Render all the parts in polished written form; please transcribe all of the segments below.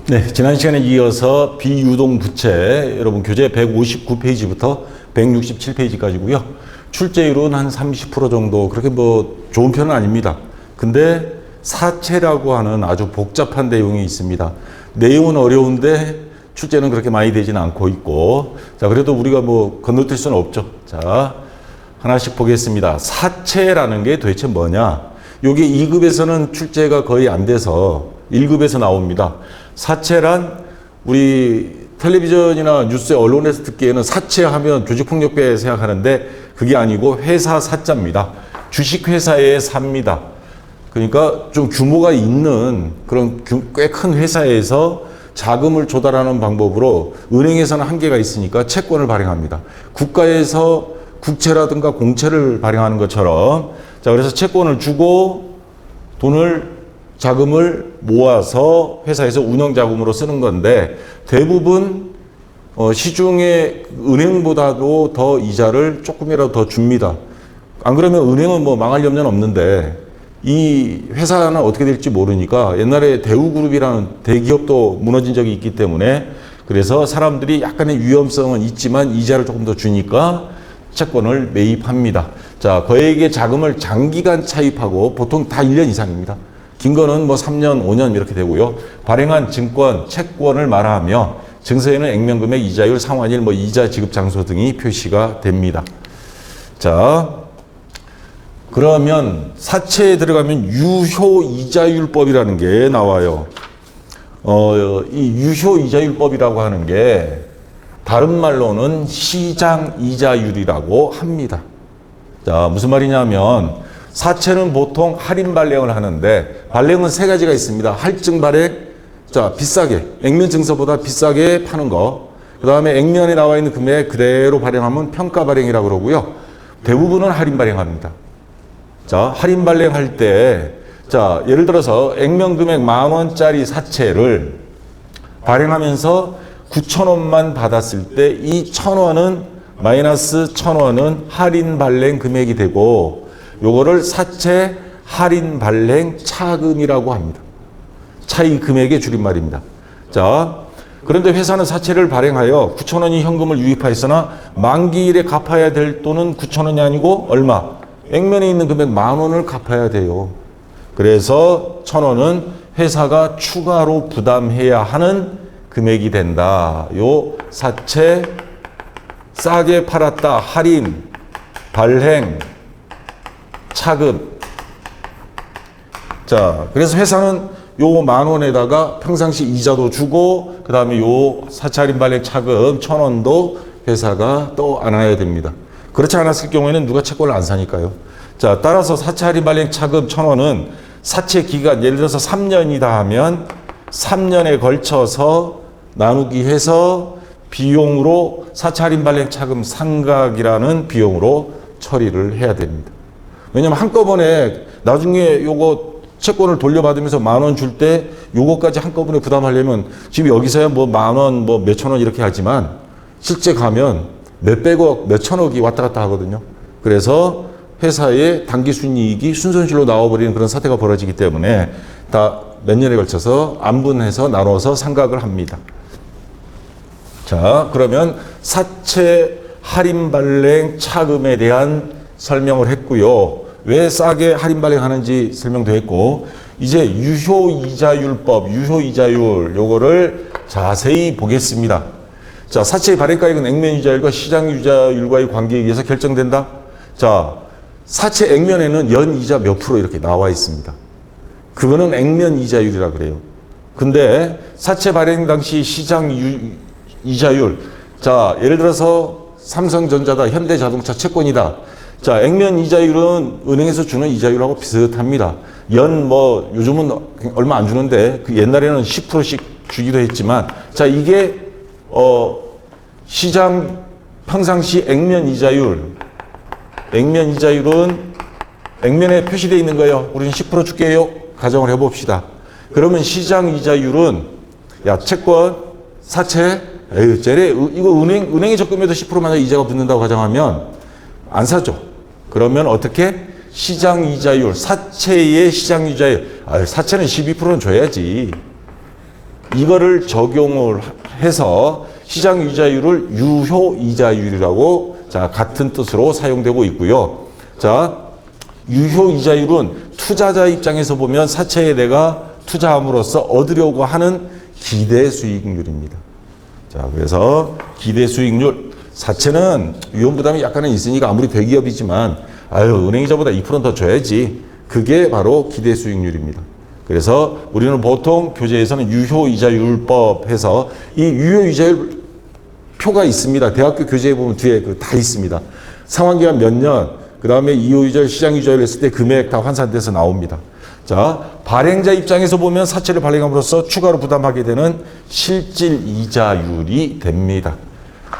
네, 지난 시간에 이어서 비유동부채 여러분 교재 159페이지부터 167페이지까지고요. 출제율은 한 30% 정도 그렇게 뭐 좋은 편은 아닙니다. 근데 사채라고 하는 아주 복잡한 내용이 있습니다. 내용은 어려운데 출제는 그렇게 많이 되지는 않고 있고, 자 그래도 우리가 뭐 건너뛸 수는 없죠. 자 하나씩 보겠습니다. 사채라는 게 도대체 뭐냐? 요게 2급에서는 출제가 거의 안 돼서 1급에서 나옵니다. 사채란 우리 텔레비전이나 뉴스 언론에서 듣기에는 사채하면 조직폭력배 생각하는데 그게 아니고 회사 사자입니다. 주식회사의 사입니다. 그러니까 좀 규모가 있는 그런 꽤 큰 회사에서 자금을 조달하는 방법으로 은행에서는 한계가 있으니까 채권을 발행합니다. 국가에서 국채라든가 공채를 발행하는 것처럼 자 그래서 채권을 주고 자금을 모아서 회사에서 운영자금으로 쓰는 건데 대부분 시중의 은행보다도 더 이자를 조금이라도 더 줍니다. 안 그러면 은행은 뭐 망할 염려는 없는데 이 회사는 어떻게 될지 모르니까 옛날에 대우그룹이라는 대기업도 무너진 적이 있기 때문에 그래서 사람들이 약간의 위험성은 있지만 이자를 조금 더 주니까 채권을 매입합니다. 자, 거액의 자금을 장기간 차입하고 보통 다 1년 이상입니다. 긴 거는 뭐 3년, 5년 이렇게 되고요. 발행한 증권, 채권을 말하며 증서에는 액면금액, 이자율, 상환일, 뭐 이자 지급 장소 등이 표시가 됩니다. 자, 그러면 사채에 들어가면 유효이자율법이라는 게 나와요. 이 유효이자율법이라고 하는 게 다른 말로는 시장이자율이라고 합니다. 자, 무슨 말이냐면 사채는 보통 할인 발행을 하는데 발행은 세 가지가 있습니다. 할증 발행, 자 비싸게 액면 증서보다 비싸게 파는 거. 그 다음에 액면에 나와 있는 금액 그대로 발행하면 평가 발행이라고 그러고요. 대부분은 할인 발행합니다. 자 할인 발행할 때 자 예를 들어서 액면 금액 10,000원짜리 사채를 발행하면서 9,000원만 받았을 때 이 1,000원은 마이너스 1,000원은 할인 발행 금액이 되고 요거를 사채 할인 발행 차금이라고 합니다. 차이 금액의 줄임말입니다. 자, 그런데 회사는 사채를 발행하여 9,000원이 현금을 유입하였으나 만기일에 갚아야 될 돈은 9,000원이 아니고 얼마? 액면에 있는 금액 10,000원을 갚아야 돼요. 그래서 1,000원은 회사가 추가로 부담해야 하는 금액이 된다. 요 사채 싸게 팔았다 할인 발행 차금. 자, 그래서 회사는 요 10,000원에다가 평상시 이자도 주고 그 다음에 요 사채 할인 발행 차금 1,000원도 회사가 또 안아야 됩니다. 그렇지 않았을 경우에는 누가 채권을 안 사니까요. 자, 따라서 사채 할인 발행 차금 1,000원은 사채 기간 예를 들어서 3년이다 하면 3년에 걸쳐서 나누기 해서 비용으로 사채 할인 발행 차금 상각이라는 비용으로 처리를 해야 됩니다. 왜냐면 한꺼번에 나중에 요거 채권을 돌려받으면서 10,000원 줄 때 요거까지 한꺼번에 부담하려면 지금 여기서야 뭐 10,000원 뭐 몇천원 이렇게 하지만 실제 가면 몇백억 몇천억이 왔다 갔다 하거든요. 그래서 회사의 당기 순이익이 순손실로 나와버리는 그런 사태가 벌어지기 때문에 다 몇 년에 걸쳐서 안분해서 나눠서 상각을 합니다. 자, 그러면 사채 할인 발행 차금에 대한 설명을 했고요. 왜 싸게 할인 발행하는지 설명도 했고 이제 유효이자율법, 유효이자율 요거를 자세히 보겠습니다. 자, 사채의 발행가액은 액면이자율과 시장이자율과의 관계에 의해서 결정된다. 자, 사채 액면에는 연이자 몇 프로 이렇게 나와 있습니다. 그거는 액면이자율이라 그래요. 근데 사채 발행 당시 시장이자율, 자, 예를 들어서 삼성전자다, 현대자동차 채권이다. 자, 액면 이자율은 은행에서 주는 이자율하고 비슷합니다. 뭐 요즘은 얼마 안 주는데 그 옛날에는 10%씩 주기도 했지만 자, 이게 시장 평상시 액면 이자율은 액면에 표시되어 있는 거예요. 우리는 10% 줄게요. 가정을 해봅시다. 그러면 시장 이자율은 야 채권 사채 에휴 쟤네 이거 은행에 적금해도 10%만 이자가 붙는다고 가정하면 안 사죠. 그러면 어떻게? 시장 이자율, 사채의 시장 이자율. 사채는 12%는 줘야지. 이거를 적용을 해서 시장 이자율을 유효 이자율이라고 자, 같은 뜻으로 사용되고 있고요. 자, 유효 이자율은 투자자 입장에서 보면 사채에 내가 투자함으로써 얻으려고 하는 기대 수익률입니다. 자, 그래서 기대 수익률, 사채는 위험 부담이 약간은 있으니까 아무리 대기업이지만 은행이자보다 2%는 더 줘야지. 그게 바로 기대 수익률입니다. 그래서 우리는 보통 교재에서는 유효이자율법 해서 이 유효이자율 표가 있습니다. 대학교 교재에 보면 뒤에 다 있습니다. 상환기간 몇 년, 그 다음에 이효이자율, 시장이자율 했을 때 금액 다 환산돼서 나옵니다. 자, 발행자 입장에서 보면 사채를 발행함으로써 추가로 부담하게 되는 실질 이자율이 됩니다.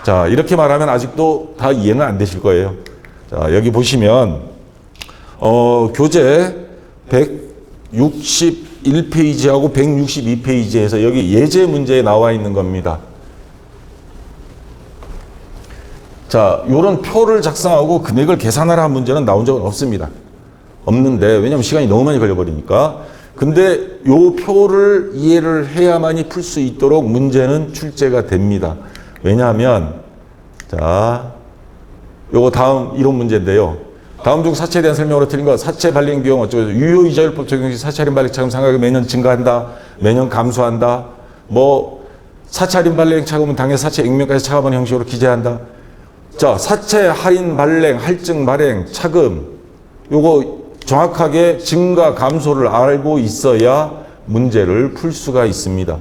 자, 이렇게 말하면 아직도 다 이해는 안 되실 거예요. 자, 여기 보시면 교재 161페이지하고 162페이지에서 여기 예제 문제에 나와 있는 겁니다. 자, 요런 표를 작성하고 금액을 계산하라 한 문제는 나온 적은 없습니다. 없는데, 왜냐면 시간이 너무 많이 걸려버리니까. 근데 요 표를 이해를 해야만이 풀 수 있도록 문제는 출제가 됩니다. 왜냐하면, 자, 요거 다음 이론 문제인데요. 다음 중 사채에 대한 설명으로 틀린 거, 사채 발행 비용 어쩌고, 유효이자율법 적용 시 사채 할인 발행 차금 상각이 매년 증가한다, 매년 감소한다, 사채 할인 발행 차금은 당해 사채 액면까지 차감하는 형식으로 기재한다. 자, 사채 할인 발행, 할증 발행, 차금, 요거 정확하게 증가, 감소를 알고 있어야 문제를 풀 수가 있습니다.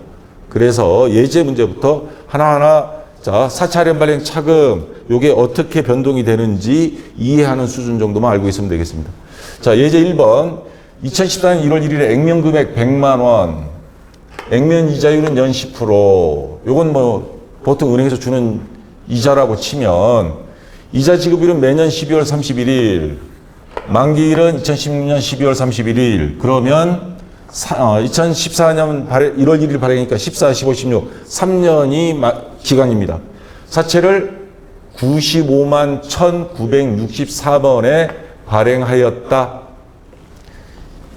그래서 예제 문제부터 하나하나 자, 사채 할인 발행 차금, 요게 어떻게 변동이 되는지 이해하는 수준 정도만 알고 있으면 되겠습니다. 자, 예제 1번. 2014년 1월 1일에 액면 금액 100만 원, 액면 이자율은 연 10%. 요건 보통 은행에서 주는 이자라고 치면 이자 지급일은 매년 12월 31일, 만기일은 2016년 12월 31일. 그러면 2014년 1월 1일 발행이니까 14, 15, 16, 3년이 기간입니다. 사채를 95만 1,964번에 발행하였다.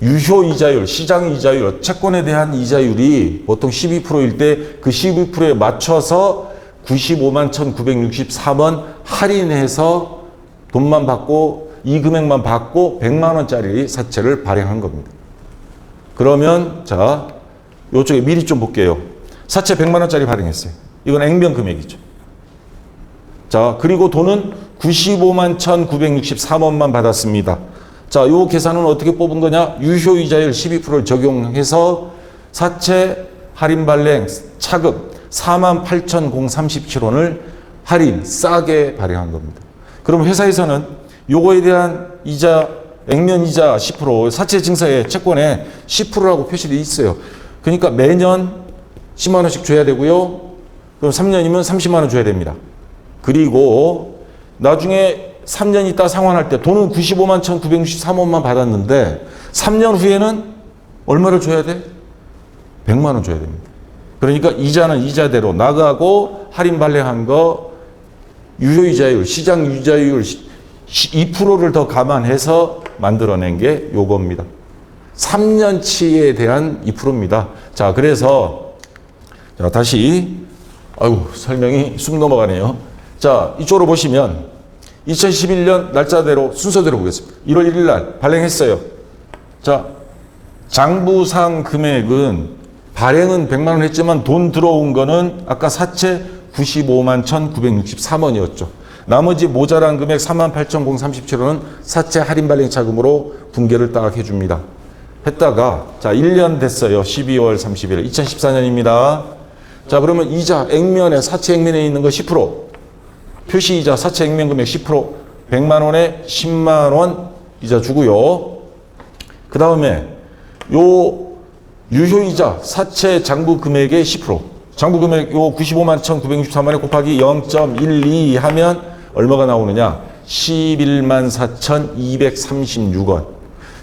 유효 이자율, 시장 이자율, 채권에 대한 이자율이 보통 12%일 때 그 12%에 맞춰서 95만 1,964번 할인해서 돈만 받고 이 금액만 받고 100만 원짜리 사채를 발행한 겁니다. 그러면 자, 이쪽에 미리 좀 볼게요. 사채 100만 원짜리 발행했어요. 이건 액면 금액이죠. 자, 그리고 돈은 95만 1,964원만 받았습니다. 자, 요 계산은 어떻게 뽑은 거냐? 유효이자율 12%를 적용해서 사채 할인 발행 차금 48,037원을 할인 싸게 발행한 겁니다. 그럼 회사에서는 요거에 대한 이자, 액면 이자 10%, 사채 증서에 채권에 10%라고 표시되어 있어요. 그러니까 매년 10만 원씩 줘야 되고요. 그럼 3년이면 30만 원 줘야 됩니다. 그리고 나중에 3년 있다 상환할 때 돈은 95만 1,963원만 받았는데 3년 후에는 얼마를 줘야 돼? 100만 원 줘야 됩니다. 그러니까 이자는 이자대로 나가고 할인 발행한 거 유효이자율, 시장 이자율 2%를 더 감안해서 만들어낸 게 요겁니다. 3년치에 대한 2%입니다. 자, 그래서 자, 다시 설명이 쑥 넘어가네요. 자, 이쪽으로 보시면 2011년 날짜대로 순서대로 보겠습니다. 1월 1일 날 발행했어요. 자, 장부상 금액은 발행은 100만 원 했지만 돈 들어온 거는 아까 사채 95만 1,963원이었죠. 나머지 모자란 금액 38,037원은 사채 할인 발행 차금으로 분계를 딱 해줍니다. 했다가 자, 1년 됐어요. 12월 30일 2014년입니다. 자, 그러면 이자 액면에 사채 액면에 있는 거 10%, 표시이자 사채 액면 금액 10%, 100만 원에 10만 원 이자 주고요. 그 다음에 요 유효이자 사채 장부 금액의 10%, 장부 금액 요 95만 1,963원에 곱하기 0.12 하면 얼마가 나오느냐? 11만 4,236원.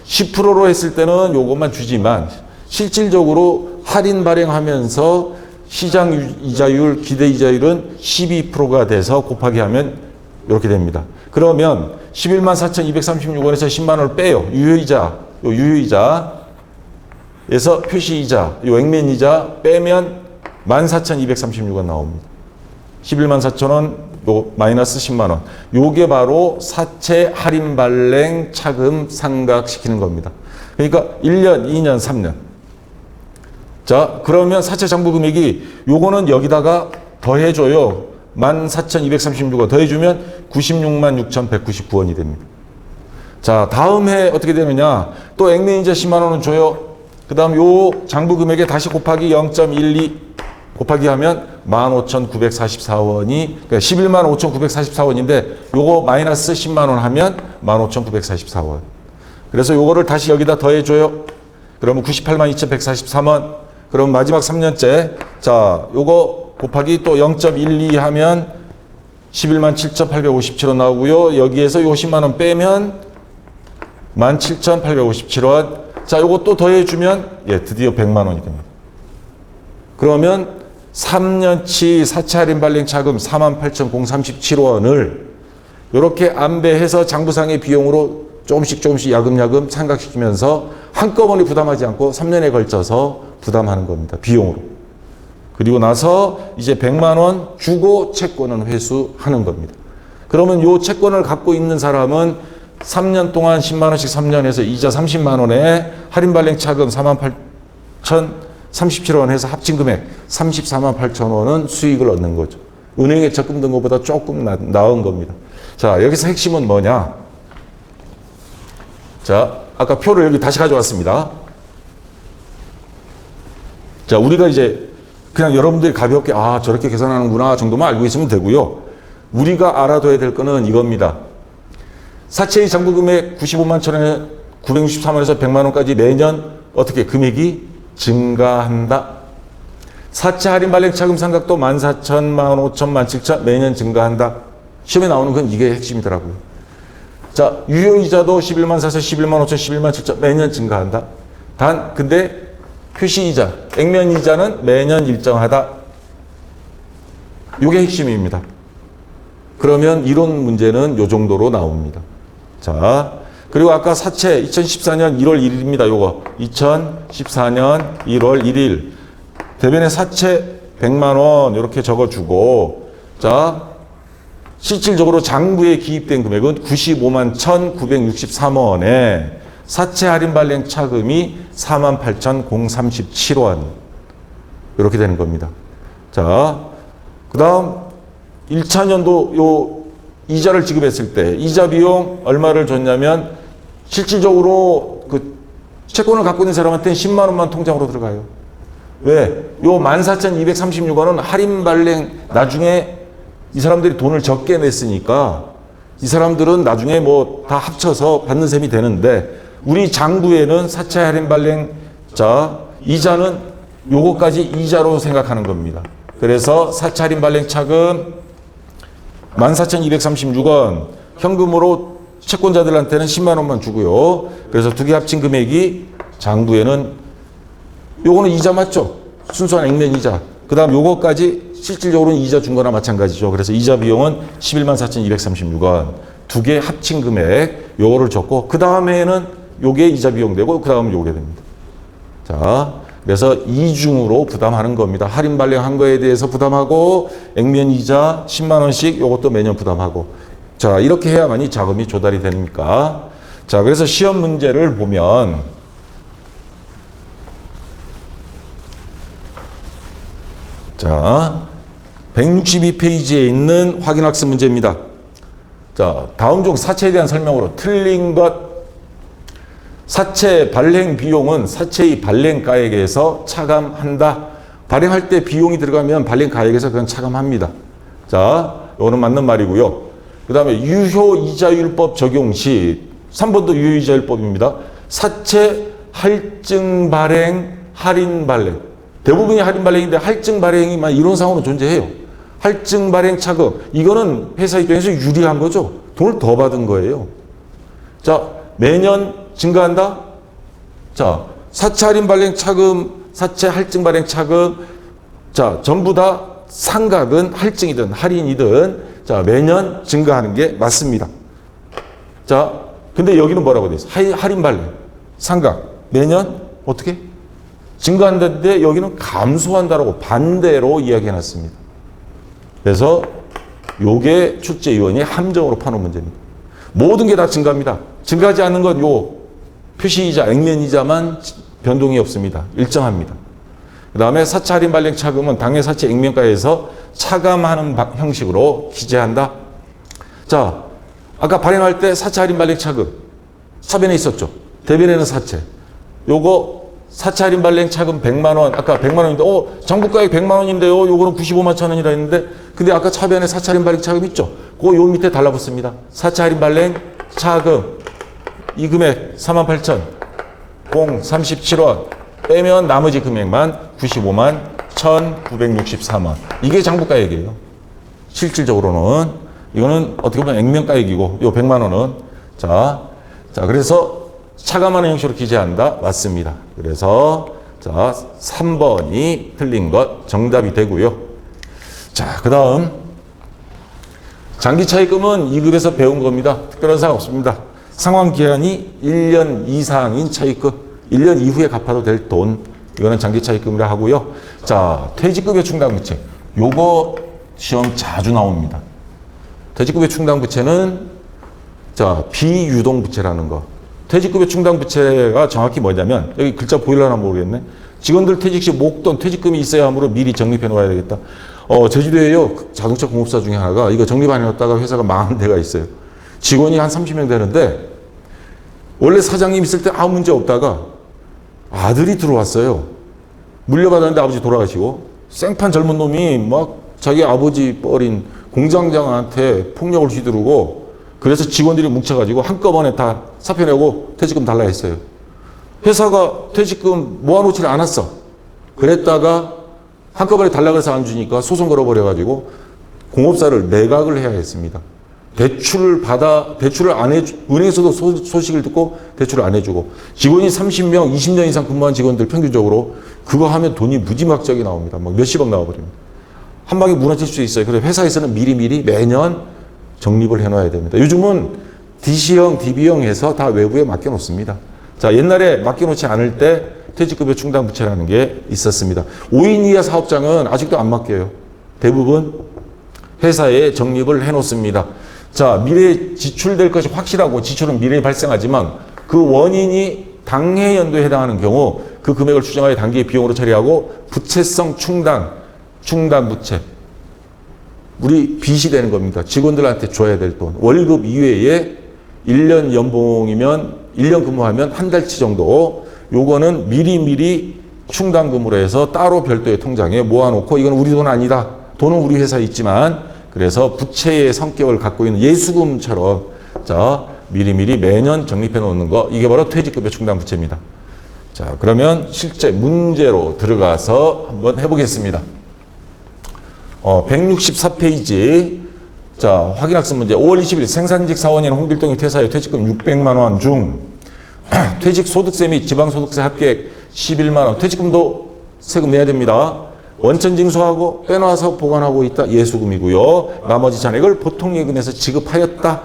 10%로 했을 때는 요것만 주지만 실질적으로 할인 발행하면서 시장 이자율, 기대 이자율은 12%가 돼서 곱하기 하면 이렇게 됩니다. 그러면 11만 4,236원에서 10만 원을 빼요. 유효이자, 요 유효이자에서 표시이자, 요 액면이자 빼면 14,236원 나옵니다. 11만 4천 원, 요 마이너스 10만 원. 요게 바로 사채 할인 발행 차금 상각시키는 겁니다. 그러니까 1년, 2년, 3년. 자, 그러면 사채 장부 금액이 요거는 여기다가 더해줘요. 14,236원 더해주면 96만 6,199원이 됩니다. 자, 다음 해 어떻게 되느냐. 또 액면이자 10만 원은 줘요. 그 다음 요 장부 금액에 다시 곱하기 0.12 곱하기 하면 15,944원이, 그러니까 11만 5,944원인데 요거 마이너스 10만 원 하면 15,944원. 그래서 요거를 다시 여기다 더해줘요. 그러면 98만 2,143원. 그럼 마지막 3년째. 자, 요거 곱하기 또 0.12 하면 11만 7,857원 나오고요. 여기에서 요 10만 원 빼면 17,857원. 자, 요거 또 더해주면, 예, 드디어 100만 원이 됩니다. 그러면 3년치 사채 할인 발행 차금 48,037원을 이렇게 안배해서 장부상의 비용으로 조금씩 야금야금 상각시키면서 한꺼번에 부담하지 않고 3년에 걸쳐서 부담하는 겁니다. 비용으로. 그리고 나서 이제 100만 원 주고 채권은 회수하는 겁니다. 그러면 요 채권을 갖고 있는 사람은 3년 동안 10만 원씩 3년에서 이자 30만 원에 할인 발행 차금 48,037원 해서 합친 금액 34만 8천 원은 수익을 얻는 거죠. 은행에 적금 든 것보다 조금 나은 겁니다. 자, 여기서 핵심은 뭐냐? 자, 아까 표를 여기 다시 가져왔습니다. 자, 우리가 이제 그냥 여러분들이 가볍게 아, 저렇게 계산하는구나 정도만 알고 있으면 되고요. 우리가 알아둬야 될 거는 이겁니다. 사채의 장부 금액 95만 천원에 963원에서 100만 원까지 매년 어떻게 금액이 증가한다. 사채 할인 발행 차금 상각도 14,000, 15,000, 17,000 매년 증가한다. 시험에 나오는 건 이게 핵심이더라고요. 자, 유효이자도 11만 4천, 11만 5천, 11만 7천 매년 증가한다. 단 근데 표시이자, 액면이자는 매년 일정하다. 이게 핵심입니다. 그러면 이론 문제는 요 정도로 나옵니다. 자, 그리고 아까 사채 2014년 1월 1일입니다. 요거 2014년 1월 1일 대변에 사채 100만 원 이렇게 적어주고, 자, 실질적으로 장부에 기입된 금액은 95만 1,963원에 사채 할인 발행 차금이 48,037원 이렇게 되는 겁니다. 자, 그 다음 1차년도 요 이자를 지급했을 때 이자 비용 얼마를 줬냐면 실질적으로 그 채권을 갖고 있는 사람한테는 10만 원만 통장으로 들어가요. 왜? 요 14,236원은 할인 발행 나중에 이 사람들이 돈을 적게 냈으니까 이 사람들은 나중에 뭐 다 합쳐서 받는 셈이 되는데 우리 장부에는 사채 할인 발행 자 이자는 요거까지 이자로 생각하는 겁니다. 그래서 사채 할인 발행 차금 14,236원 현금으로 채권자들한테는 10만 원만 주고요. 그래서 두 개 합친 금액이 장부에는 요거는 이자 맞죠? 순수한 액면 이자. 그 다음 요거까지 실질적으로는 이자 준 거나 마찬가지죠. 그래서 이자 비용은 114,236원. 두 개 합친 금액 요거를 줬고 그 다음에는 요게 이자 비용 되고 그 다음은 요게 됩니다. 자, 그래서 이중으로 부담하는 겁니다. 할인 발행한 거에 대해서 부담하고 액면 이자 10만 원씩 요것도 매년 부담하고 자 이렇게 해야만이 자금이 조달이 됩니까? 자, 그래서 시험 문제를 보면 자 162페이지에 있는 확인학습 문제입니다. 자, 다음 중 사채에 대한 설명으로 틀린 것. 사채 발행 비용은 사채의 발행가액에서 차감한다. 발행할 때 비용이 들어가면 발행가액에서 그냥 차감합니다. 자, 이거는 맞는 말이고요. 그 다음에 유효이자율법 적용 시 3번도 유효이자율법입니다. 사채 할증 발행, 할인 발행. 대부분이 할인 발행인데 할증 발행이만 이론상으로 존재해요. 할증 발행 차금. 이거는 회사 입장에서 유리한 거죠. 돈을 더 받은 거예요. 자, 매년 증가한다? 자, 사채 할인 발행 차금, 사채 할증 발행 차금. 자, 전부 다 상각은 할증이든 할인이든 자, 매년 증가하는 게 맞습니다. 자, 근데 여기는 뭐라고 돼 있어? 할인 발행, 상각. 매년 어떻게? 증가한다는데 여기는 감소한다라고 반대로 이야기해놨습니다. 그래서 요게 출제위원이 함정으로 파놓은 문제입니다. 모든 게 다 증가합니다. 증가하지 않는 건 요 표시이자, 액면이자만 변동이 없습니다. 일정합니다. 그 다음에 사채 할인 발행 차금은 당해 사채 액면가에서 차감하는 형식으로 기재한다. 자, 아까 발행할 때 사채 할인 발행 차금 사변에 있었죠. 대변에는 사채. 요거 사채 할인 발행 차금 100만 원, 아까 100만 원인데, 정부가액 100만 원인데요. 요거는 95만 천 원이라 했는데, 근데 아까 차변에 사채 할인 발행 차금 있죠. 그거 요 밑에 달라붙습니다. 사채 할인 발행 차금. 이 금액 48,000, 37원. 빼면 나머지 금액만 95만 1,963원. 이게 장부가액이에요. 실질적으로는. 이거는 어떻게 보면 액면가액이고, 요 100만 원은. 자, 그래서 차감하는 형식으로 기재한다. 맞습니다. 그래서, 자, 3번이 틀린 것 정답이 되고요. 자, 그 다음. 장기차입금은 2급에서 배운 겁니다. 특별한 사항 없습니다. 상환기한이 1년 이상인 차입금. 1년 이후에 갚아도 될 돈. 이거는 장기차입금이라 하고요. 자, 퇴직급여 충당부채. 요거 시험 자주 나옵니다. 퇴직급여 충당부채는 자, 비유동부채라는 거. 퇴직급여 충당부채가 정확히 뭐냐면, 여기 글자 보일려나 모르겠네. 직원들 퇴직 시 목돈 퇴직금이 있어야 하므로 미리 적립해 놓아야 되겠다. 제주도에요. 자동차 공업사 중에 하나가 이거 적립 안 해놨다가 회사가 망한 데가 있어요. 직원이 한 30명 되는데, 원래 사장님 있을 때 아무 문제 없다가 아들이 들어왔어요. 물려받았는데 아버지 돌아가시고, 생판 젊은 놈이 막 자기 아버지 뻘인 공장장한테 폭력을 휘두르고, 그래서 직원들이 뭉쳐가지고 한꺼번에 다 사표 내고 퇴직금 달라 했어요. 회사가 퇴직금 모아놓지를 않았어. 그랬다가 한꺼번에 달라 그래서 안 주니까 소송 걸어버려가지고 공업사를 매각을 해야 했습니다. 대출을 안 해주, 은행에서도 소식을 듣고 대출을 안 해주고, 직원이 30명, 20년 이상 근무한 직원들 평균적으로 그거 하면 돈이 무지막지하게 나옵니다. 막 몇십억 나와버립니다. 한 방에 무너질 수 있어요. 그래서 회사에서는 미리미리 매년 적립을 해놔야 됩니다. 요즘은 DC형, DB형 해서 다 외부에 맡겨놓습니다. 자, 옛날에 맡겨놓지 않을 때 퇴직급여 충당부채라는 게 있었습니다. 5인 이하 사업장은 아직도 안 맡겨요. 대부분 회사에 적립을 해놓습니다. 자, 미래에 지출될 것이 확실하고 지출은 미래에 발생하지만 그 원인이 당해 연도에 해당하는 경우 그 금액을 추정하여 단기의 비용으로 처리하고 부채성 충당 부채. 우리 빚이 되는 겁니다. 직원들한테 줘야 될 돈. 월급 이외에 1년 연봉이면 1년 근무하면 한 달치 정도, 요거는 미리미리 충당금으로 해서 따로 별도의 통장에 모아놓고, 이건 우리 돈 아니다. 돈은 우리 회사에 있지만, 그래서 부채의 성격을 갖고 있는 예수금처럼, 자, 미리미리 매년 적립해 놓는 거, 이게 바로 퇴직급여 충당부채입니다. 자, 그러면 실제 문제로 들어가서 한번 해보겠습니다. 164페이지. 자, 확인학습 문제. 5월 20일 생산직 사원인 홍길동이 퇴사해 퇴직금 600만 원 중 퇴직소득세 및 지방소득세 합계액 11만 원. 퇴직금도 세금 내야 됩니다. 원천 징수하고 빼놔서 보관하고 있다. 예수금이고요. 나머지 잔액을 보통예금에서 지급하였다.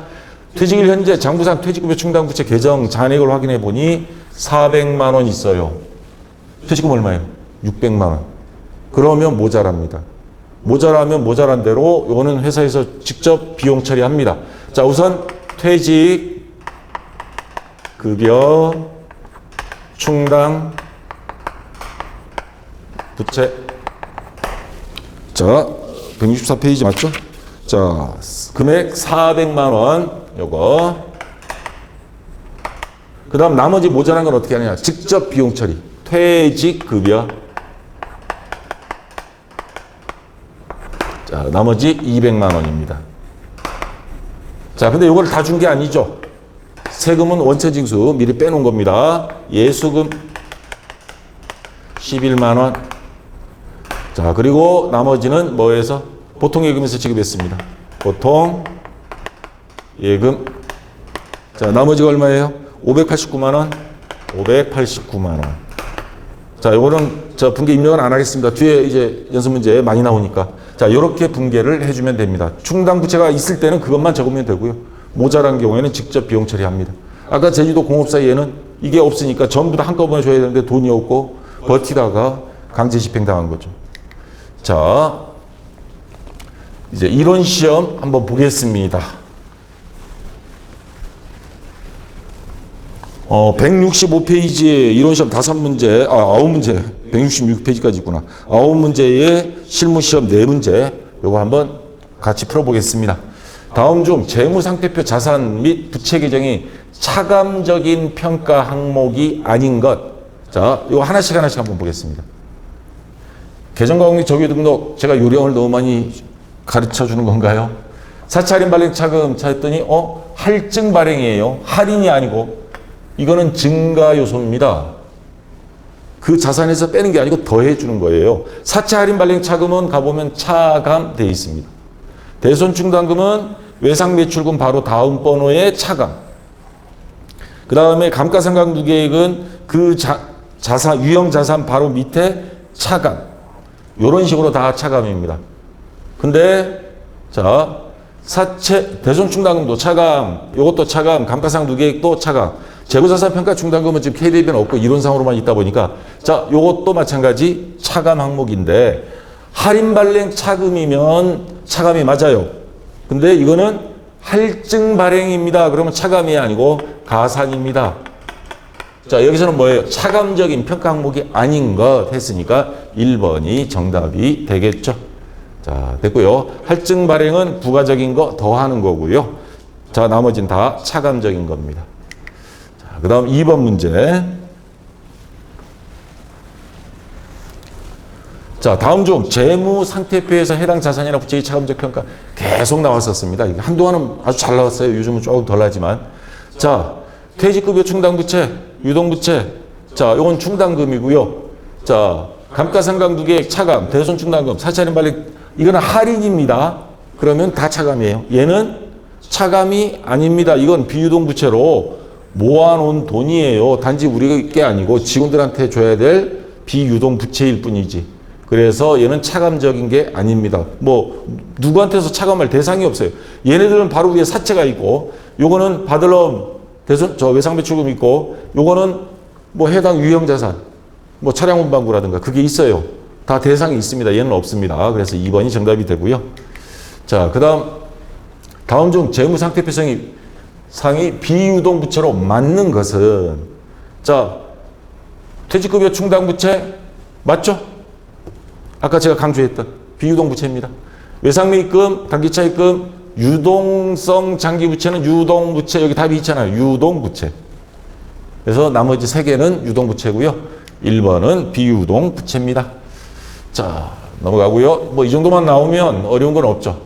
퇴직일 현재 장부상 퇴직급여 충당부채 계정 잔액을 확인해 보니 400만 원 있어요. 퇴직금 얼마예요? 600만 원. 그러면 모자랍니다. 모자라면 모자란 대로 이거는 회사에서 직접 비용 처리합니다. 자, 우선 퇴직 급여 충당 부채. 자, 164페이지 맞죠? 자, 금액 400만 원 요거. 그 다음 나머지 모자란 건 어떻게 하느냐? 직접 비용 처리. 퇴직 급여. 자, 나머지 200만 원입니다. 자, 근데 이걸 다 준 게 아니죠. 세금은 원천징수 미리 빼놓은 겁니다. 예수금 11만 원. 자, 그리고 나머지는 뭐에서? 보통예금에서 지급했습니다. 보통예금. 자, 나머지가 얼마예요? 589만 원. 589만 원. 자, 요거는 저 분계 입력은 안 하겠습니다. 뒤에 이제 연습 문제 많이 나오니까. 자, 이렇게 분계를 해주면 됩니다. 충당부채가 있을 때는 그것만 적으면 되고요. 모자란 경우에는 직접 비용 처리합니다. 아까 제주도 공업사에는 이게 없으니까 전부 다 한꺼번에 줘야 되는데 돈이 없고, 버티다가 강제 집행당한 거죠. 자, 이제 이론 시험 한번 보겠습니다. 165페이지에 이론 시험 5문제, 9문제, 166페이지까지 있구나. 9문제에 실무 시험 4문제, 요거 한번 같이 풀어보겠습니다. 다음 중 재무상태표 자산 및 부채 계정이 차감적인 평가 항목이 아닌 것. 자, 이거 하나씩 한번 보겠습니다. 계정과목및 정기 등록, 제가 요령을 너무 많이 가르쳐 주는 건가요? 사채 할인 발행 차금 찾았더니 할증 발행이에요. 할인이 아니고 이거는 증가 요소입니다. 그 자산에서 빼는 게 아니고 더해 주는 거예요. 사채 할인 발행 차금은 가보면 차감돼 있습니다. 대손충당금은 외상매출금 바로 다음 번호의 차감. 그 다음에 감가상각누계액은 그 자산, 유형자산 바로 밑에 차감. 이런 식으로 다 차감입니다. 근데 자, 사채 대손충당금도 차감, 요것도 차감, 감가상각누계액도 차감. 재고자산평가충당금은 지금 KDB는 없고 이론상으로만 있다 보니까 자, 요것도 마찬가지 차감 항목인데 할인 발행 차금이면 차감이 맞아요. 근데 이거는 할증 발행입니다. 그러면 차감이 아니고 가산입니다. 자, 여기서는 뭐예요? 차감적인 평가 항목이 아닌 것 했으니까 1번이 정답이 되겠죠. 자, 됐고요. 할증 발행은 부가적인 거 더하는 거고요. 자, 나머지는 다 차감적인 겁니다. 자, 그 다음 2번 문제. 자, 다음 중 재무상태표에서 해당 자산이나 부채의 차감적 평가 계속 나왔었습니다. 이게 한동안은 아주 잘 나왔어요. 요즘은 조금 덜 하지만. 자, 퇴직급여 충당부채, 유동부채. 자, 요건 충당금이고요. 자, 감가상각누계액 차감, 대손충당금, 사채할인 발행, 이거는 할인입니다. 그러면 다 차감이에요. 얘는 차감이 아닙니다. 이건 비유동부채로 모아놓은 돈이에요. 단지 우리 게 아니고 직원들한테 줘야 될 비유동부채일 뿐이지. 그래서 얘는 차감적인 게 아닙니다. 뭐 누구한테서 차감할 대상이 없어요. 얘네들은 바로 위에 사채가 있고, 요거는 받을 외상매출금 있고, 요거는 뭐 해당 유형자산, 뭐 차량운반구라든가 그게 있어요. 다 대상이 있습니다. 얘는 없습니다. 그래서 2번이 정답이 되고요. 자, 다음 중 재무상태표상이 비유동부채로 맞는 것은, 자, 퇴직급여 충당부채 맞죠? 아까 제가 강조했던 비유동부채입니다. 외상매입금, 단기차입금, 유동성 장기부채는 유동부채, 여기 답이 있잖아요. 유동부채. 그래서 나머지 3개는 유동부채고요. 1번은 비유동부채입니다. 자, 넘어가고요. 뭐 이 정도만 나오면 어려운 건 없죠.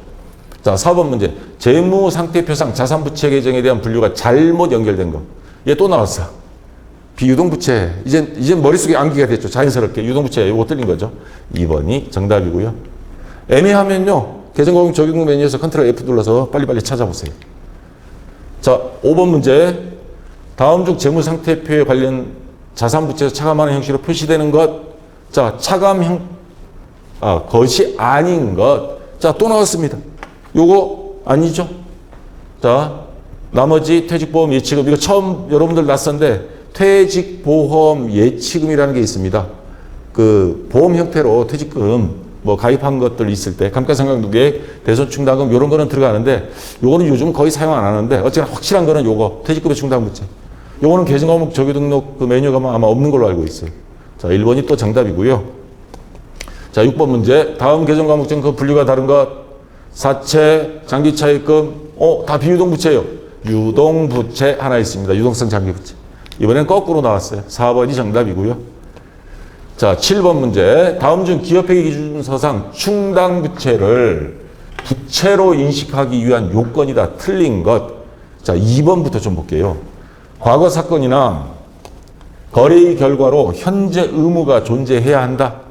자, 4번 문제. 재무상태표상 자산부채 계정에 대한 분류가 잘못 연결된 거. 얘 또 나왔어. 비유동부채. 이제 머릿속에 암기가 됐죠. 자연스럽게. 유동부채. 이거 틀린 거죠. 2번이 정답이고요. 애매하면요. 계정공유 적용 메뉴에서 컨트롤 F 눌러서 빨리빨리 찾아보세요. 자, 5번 문제. 다음 중 재무상태표에 관련 자산부채에서 차감하는 형식으로 표시되는 것. 자, 것이 아닌 것. 자, 또 나왔습니다. 요거 아니죠? 자, 나머지 퇴직보험 예치금. 이거 처음 여러분들 낯선데 퇴직보험 예치금이라는 게 있습니다. 그 보험 형태로 퇴직금 뭐 가입한 것들 있을 때 감가상각누계액, 대손충당금 이런 거는 들어가는데 요거는 요즘 거의 사용 안 하는데 어쨌거나 확실한 거는 요거 퇴직급여 충당부채. 요거는 계정과목 정기등록 그 메뉴가 아마 없는 걸로 알고 있어요. 자, 1번이 또 정답이고요. 자, 6번 문제. 다음 계정과목 중 그 분류가 다른 것. 사채, 장기차입금, 다 비유동부채예요. 유동부채 하나 있습니다. 유동성 장기부채. 이번엔 거꾸로 나왔어요. 4번이 정답이고요. 자, 7번 문제. 다음 중 기업회계 기준서상 충당부채를 부채로 인식하기 위한 요건이다. 틀린 것. 자, 2번부터 좀 볼게요. 과거 사건이나 거래의 결과로 현재 의무가 존재해야 한다.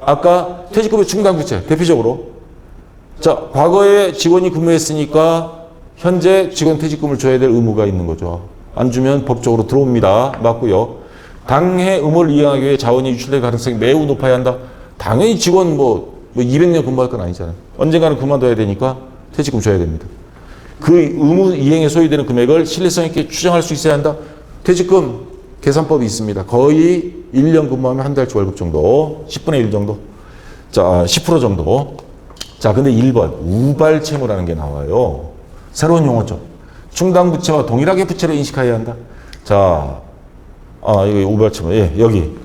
아까 퇴직급여 충당부채 대표적으로. 자, 과거에 직원이 근무했으니까 현재 직원 퇴직금을 줘야 될 의무가 있는 거죠. 안 주면 법적으로 들어옵니다. 맞고요. 당해 의무를 이행하기 위해 자원이 유출될 가능성이 매우 높아야 한다. 당연히 직원 200년 근무할 건 아니잖아요. 언젠가는 그만둬야 되니까 퇴직금 줘야 됩니다. 그 의무 이행에 소요되는 금액을 신뢰성 있게 추정할 수 있어야 한다. 퇴직금 계산법이 있습니다. 거의 1년 근무하면 한 달치 월급 정도, 10분의 1 정도, 자, 10% 정도. 자, 근데 1번, 우발채무라는 게 나와요. 새로운 용어죠. 충당부채와 동일하게 부채를 인식해야 한다. 자, 이거 우발채무, 예, 여기.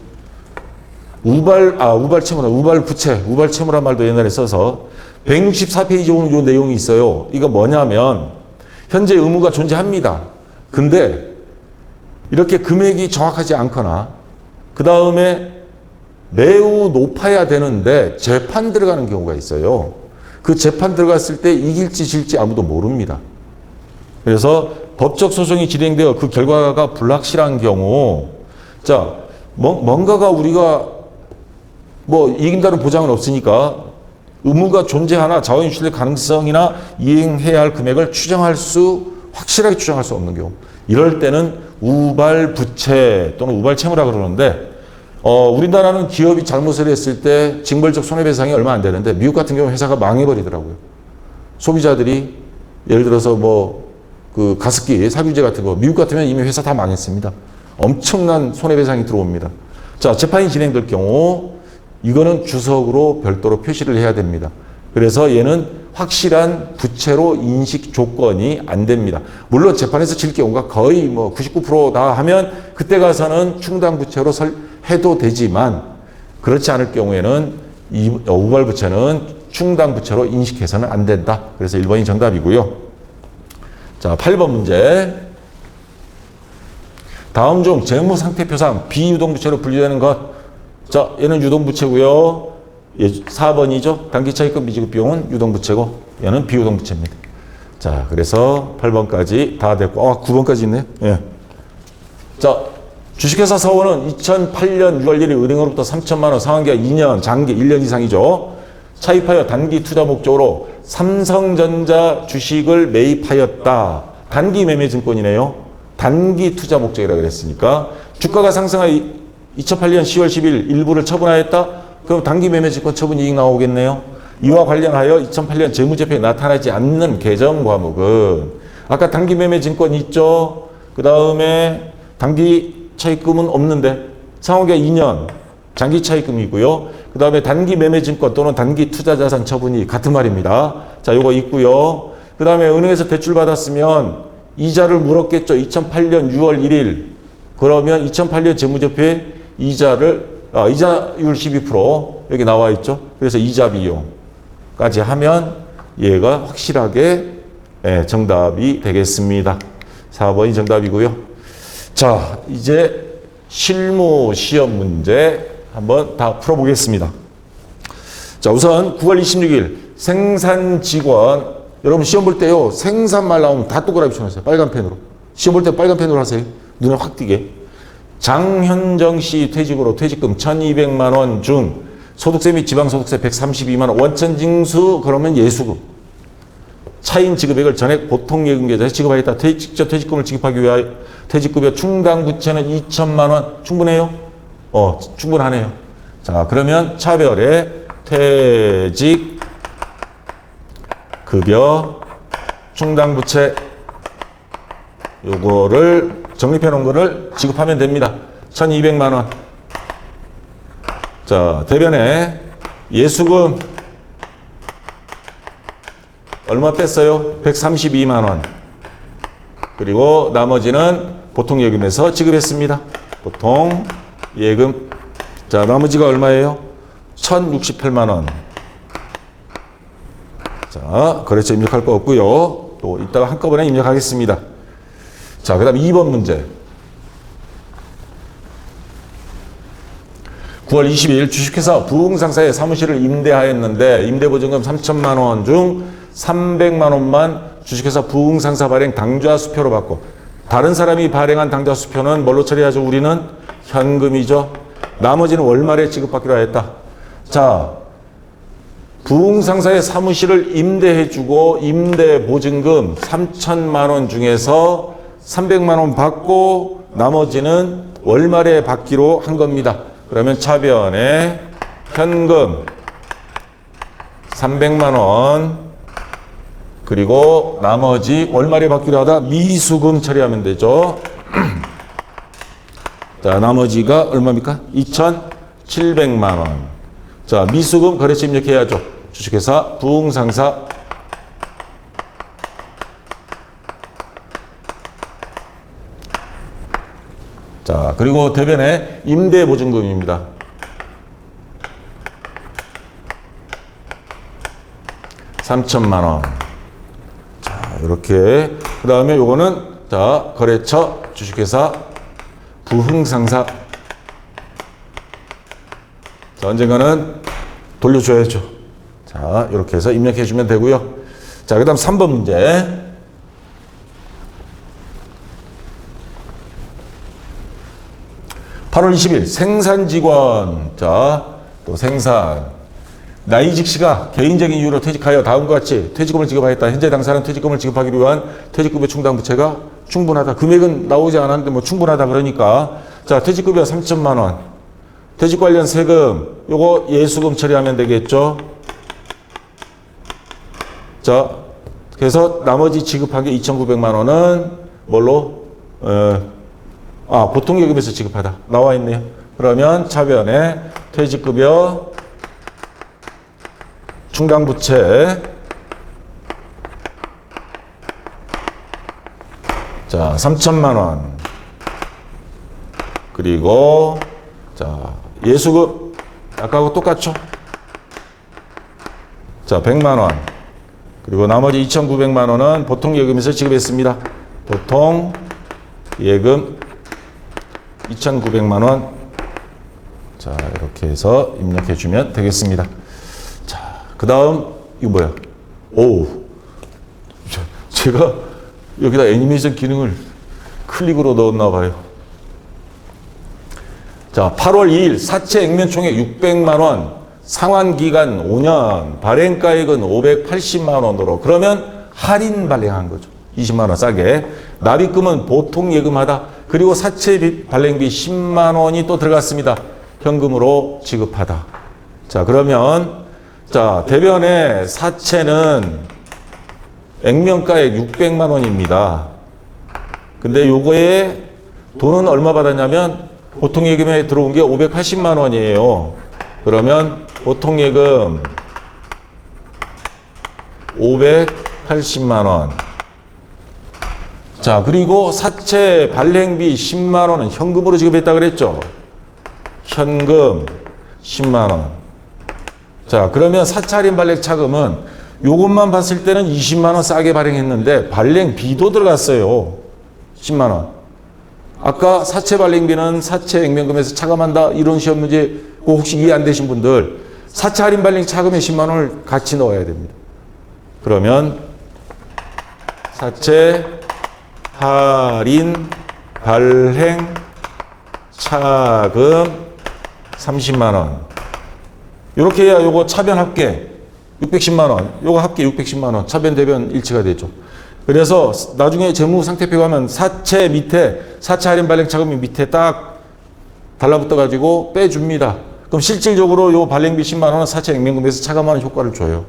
우발채무다. 우발부채, 우발채무란 말도 옛날에 써서 164페이지 오는 요 내용이 있어요. 이거 뭐냐면, 현재 의무가 존재합니다. 근데, 이렇게 금액이 정확하지 않거나, 그 다음에 매우 높아야 되는데, 재판 들어가는 경우가 있어요. 그 재판 들어갔을 때 이길지 질지 아무도 모릅니다. 그래서 법적 소송이 진행되어 그 결과가 불확실한 경우, 자, 뭔가가 우리가 뭐 이긴다는 보장은 없으니까 의무가 존재하나 자원 유출될 가능성이나 이행해야 할 금액을 확실하게 추정할 수 없는 경우, 이럴 때는 우발부채 또는 우발채무라 그러는데, 우리나라는 기업이 잘못을 했을 때 징벌적 손해배상이 얼마 안 되는데, 미국 같은 경우 회사가 망해버리더라고요. 소비자들이 예를 들어서 그 가습기, 살균제 같은 거, 미국 같으면 이미 회사 다 망했습니다. 엄청난 손해배상이 들어옵니다. 자, 재판이 진행될 경우 이거는 주석으로 별도로 표시를 해야 됩니다. 그래서 얘는 확실한 부채로 인식 조건이 안 됩니다. 물론 재판에서 질 경우가 거의 99%다 하면 그때 가서는 충당부채로 해도 되지만, 그렇지 않을 경우에는 이 우발부채는 충당부채로 인식해서는 안 된다. 그래서 1번이 정답이고요. 자, 8번 문제. 다음 중 재무상태표상 비유동부채로 분류되는 것. 자, 얘는 유동부채고요. 4번이죠. 단기차익금 미지급 비용은 유동부채고, 얘는 비유동부채입니다. 자, 그래서 8번까지 다 됐고, 9번까지 있네요. 예. 자, 주식회사 서원은 2008년 6월 1일 은행으로부터 3천만 원, 상환기간 2년, 장기 1년 이상이죠. 차입하여 단기 투자 목적으로 삼성전자 주식을 매입하였다. 단기 매매 증권이네요. 단기 투자 목적이라 그랬으니까, 주가가 상승하여 2008년 10월 10일 일부를 처분하였다. 그럼 단기 매매 증권 처분 이익 나오겠네요. 이와 관련하여 2008년 재무제표에 나타나지 않는 계정 과목은, 아까 단기 매매 증권 있죠. 그 다음에 단기 차익금은 없는데, 상환기간 2년, 장기 차익금이고요. 그 다음에 단기 매매 증권 또는 단기 투자자산 처분이 같은 말입니다. 자, 요거 있고요. 그 다음에 은행에서 대출 받았으면 이자를 물었겠죠. 2008년 6월 1일. 그러면 2008년 재무제표에 이자율 12% 여기 나와 있죠. 그래서 이자 비용까지 하면 얘가 확실하게 정답이 되겠습니다. 4번이 정답이고요. 자, 이제 실무 시험 문제 한번 다 풀어보겠습니다. 자, 우선 9월 26일 생산 직원, 여러분 시험 볼 때요, 생산말 나오면 다 동그라미 쳐놓으세요. 빨간 펜으로. 시험 볼 때 빨간 펜으로 하세요. 눈에 확 띄게. 장현정 씨 퇴직으로 퇴직금 1,200만 원 중 소득세 및 지방소득세 132만 원, 원천징수 그러면 예수금. 차인 지급액을 전액 보통예금 계좌에 지급하겠다. 직접 퇴직금을 지급하기 위하여 퇴직급여 충당부채는 2천만 원 충분해요? 충분하네요. 자, 그러면 차별의 퇴직급여 충당부채 요거를 적립해 놓은 거를 지급하면 됩니다. 1,200만 원. 자, 대변에 예수금 얼마 뺐어요? 132만 원. 그리고 나머지는 보통예금에서 지급했습니다. 보통예금. 자, 나머지가 얼마예요? 1,068만 원. 자, 거래처 입력할 거 없고요. 또 이따가 한꺼번에 입력하겠습니다. 자, 그 다음 2번 문제. 9월 22일 주식회사 부흥상사에 사무실을 임대하였는데 임대보증금 3천만 원 중 300만 원만 주식회사 부흥상사 발행 당좌 수표로 받고, 다른 사람이 발행한 당좌 수표는 뭘로 처리하죠? 우리는 현금이죠. 나머지는 월말에 지급받기로 하였다. 자, 부흥상사의 사무실을 임대해주고 임대보증금 3천만 원 중에서 300만 원 받고 나머지는 월말에 받기로 한 겁니다. 그러면 차변에 현금 300만 원 그리고 나머지 월말에 받기로 하다 미수금 처리하면 되죠. 자, 나머지가 얼마입니까? 2,700만 원. 자, 미수금 거래처 입력해야죠. 주식회사 부흥상사. 자, 그리고 대변에 임대보증금입니다. 3천만 원. 자, 이렇게. 그 다음에 요거는, 자, 거래처 주식회사 부흥상사. 자, 언젠가는 돌려줘야죠. 자, 이렇게 해서 입력해 주면 되고요. 자, 그 다음 3번 문제. (8월 20일) 생산직원. 자, 또 생산. 나이 직시가 개인적인 이유로 퇴직하여 다음과 같이 퇴직금을 지급하였다. 현재 당사는 퇴직금을 지급하기 위한 퇴직급여 충당 부채가 충분하다. 금액은 나오지 않았는데 뭐 충분하다 그러니까. 자, 퇴직급여 3천만 원. 퇴직 관련 세금, 요거 예수금 처리하면 되겠죠. 자, 그래서 나머지 지급한 게 2,900만 원은 뭘로? 보통예금에서 지급하다. 나와 있네요. 그러면 차변에 퇴직급여 충당부채. 자, 3천만 원. 그리고, 자, 예수금. 아까하고 똑같죠? 자, 100만 원. 그리고 나머지 2,900만 원은 보통예금에서 지급했습니다. 보통예금 2,900만 원. 자, 이렇게 해서 입력해주면 되겠습니다. 자, 그 다음, 이거 뭐야? 제가 여기다 애니메이션 기능을 클릭으로 넣었나 봐요. 자, 8월 2일 사채 액면총액 600만 원, 상환기간 5년, 발행가액은 580만 원으로. 그러면 할인 발행한 거죠. 20만 원 싸게. 납입금은 보통 예금하다. 그리고 사채 발행비 10만 원이 또 들어갔습니다. 현금으로 지급하다. 자, 그러면 자, 대변의 사채는 액면가액 600만 원입니다. 근데 요거에 돈은 얼마 받았냐면 보통 예금에 들어온 게 580만 원이에요. 그러면 보통 예금 580만 원. 자, 그리고 사채 발행비 10만 원은 현금으로 지급했다 그랬죠. 현금 10만 원. 자, 그러면 사채 할인 발행 차금은 요것만 봤을 때는 20만 원 싸게 발행했는데 발행비도 들어갔어요. 10만 원. 아까 사채 발행비는 사채 액면금에서 차감한다. 이런 시험 문제 혹시 이해 안 되신 분들 사채 할인 발행 차금에 10만 원을 같이 넣어야 됩니다. 그러면 사채 할인 발행 차금 30만 원. 이렇게 해야 요거 차변 합계 610만 원. 요거 합계 610만 원. 차변 대변 일치가 되죠. 그래서 나중에 재무상태표 가면 사채 밑에 사채 할인 발행 차금이 밑에 딱 달라붙어 가지고 빼줍니다. 그럼 실질적으로 요 발행비 10만 원은 사채 액면금에서 차감하는 효과를 줘요.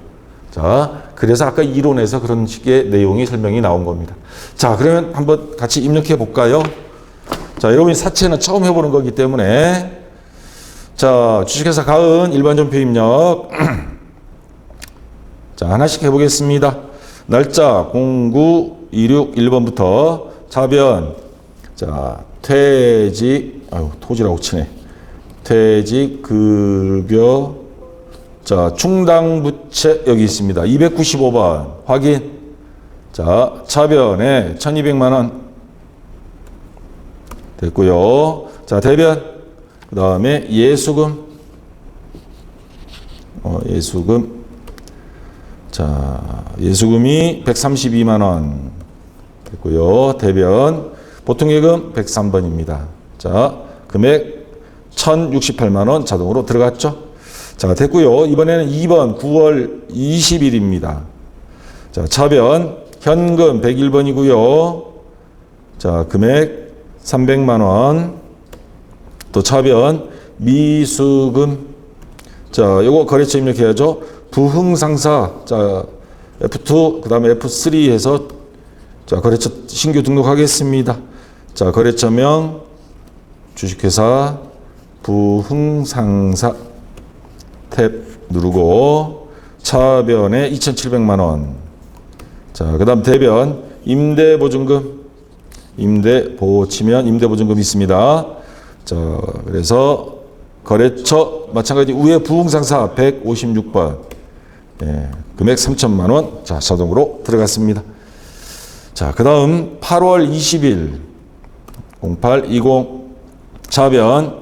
자, 그래서 아까 이론에서 그런 식의 내용이 설명이 나온 겁니다. 자, 그러면 한번 같이 입력해 볼까요? 자, 여러분이 사채는 처음 해보는 거기 때문에 자, 주식회사 가은 일반전표 입력. 자, 하나씩 해보겠습니다. 날짜 0926 1번부터 차변. 자, 퇴직, 토지라고 치네. 퇴직 급여. 자, 충당부채 여기 있습니다. 295번 확인. 자, 차변에 1200만 원 됐고요. 자, 대변. 그 다음에 예수금. 예수금. 자, 예수금이 132만 원 됐고요. 대변. 보통예금 103번입니다. 자, 금액 1068만 원 자동으로 들어갔죠. 자, 됐고요. 이번에는 2번 9월 20일입니다. 자, 차변 현금 101번이고요. 자, 금액 300만 원. 또 차변 미수금. 자, 요거 거래처 입력해야죠. 부흥상사. 자, F2 그다음에 F3 해서 자, 거래처 신규 등록하겠습니다. 자, 거래처명 주식회사 부흥상사 탭 누르고 차변에 2,700만 원. 자, 그다음 대변 임대보증금. 임대보 치면 임대보증금 있습니다. 자, 그래서 거래처 마찬가지 위에 부흥상사 156번. 예, 금액 3천만 원. 자, 자동으로 들어갔습니다. 자, 그다음 8월 20일 0820 차변.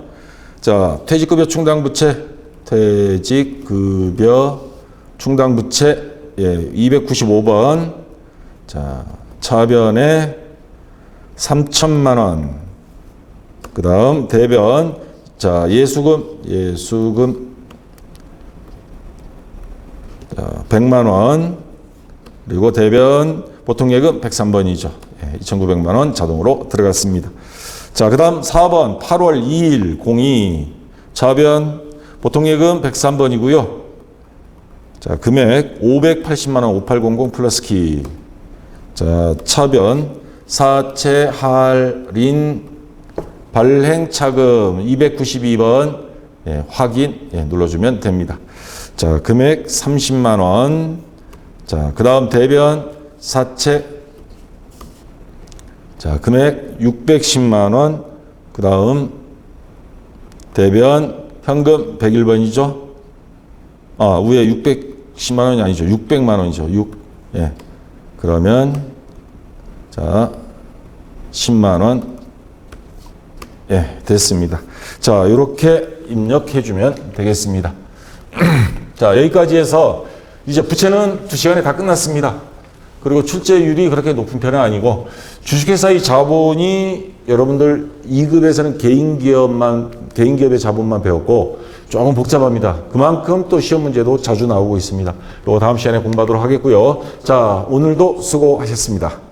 자, 퇴직급여 충당부채. 퇴직급여 충당부채. 예, 295번. 자, 차변에 3천만 원. 그 다음 대변. 자, 예수금. 자, 100만 원. 그리고 대변 보통예금 103번이죠. 예, 2,900만 원 자동으로 들어갔습니다. 자, 그 다음 4번 8월 2일 02 차변 보통예금 103번이고요. 자, 금액 580만 원 5800 플러스 키. 자, 차변 사채 할인 발행차금 292번. 예, 확인. 예, 눌러주면 됩니다. 자, 금액 30만 원. 자, 그 다음 대변 사채. 자, 금액 610만 원. 그 다음 대변 현금 101번이죠. 아, 위에 610만 원이 아니죠. 600만 원이죠. 6. 예. 그러면 자, 10만 원. 예, 됐습니다. 자, 이렇게 입력해 주면 되겠습니다. 자, 여기까지 해서 이제 부채는 2시간에 다 끝났습니다. 그리고 출제율이 그렇게 높은 편은 아니고 주식회사의 자본이 여러분들 2급에서는 개인기업의 자본만 배웠고 조금 복잡합니다. 그만큼 또 시험 문제도 자주 나오고 있습니다. 이거 다음 시간에 공부하도록 하겠고요. 자, 오늘도 수고하셨습니다.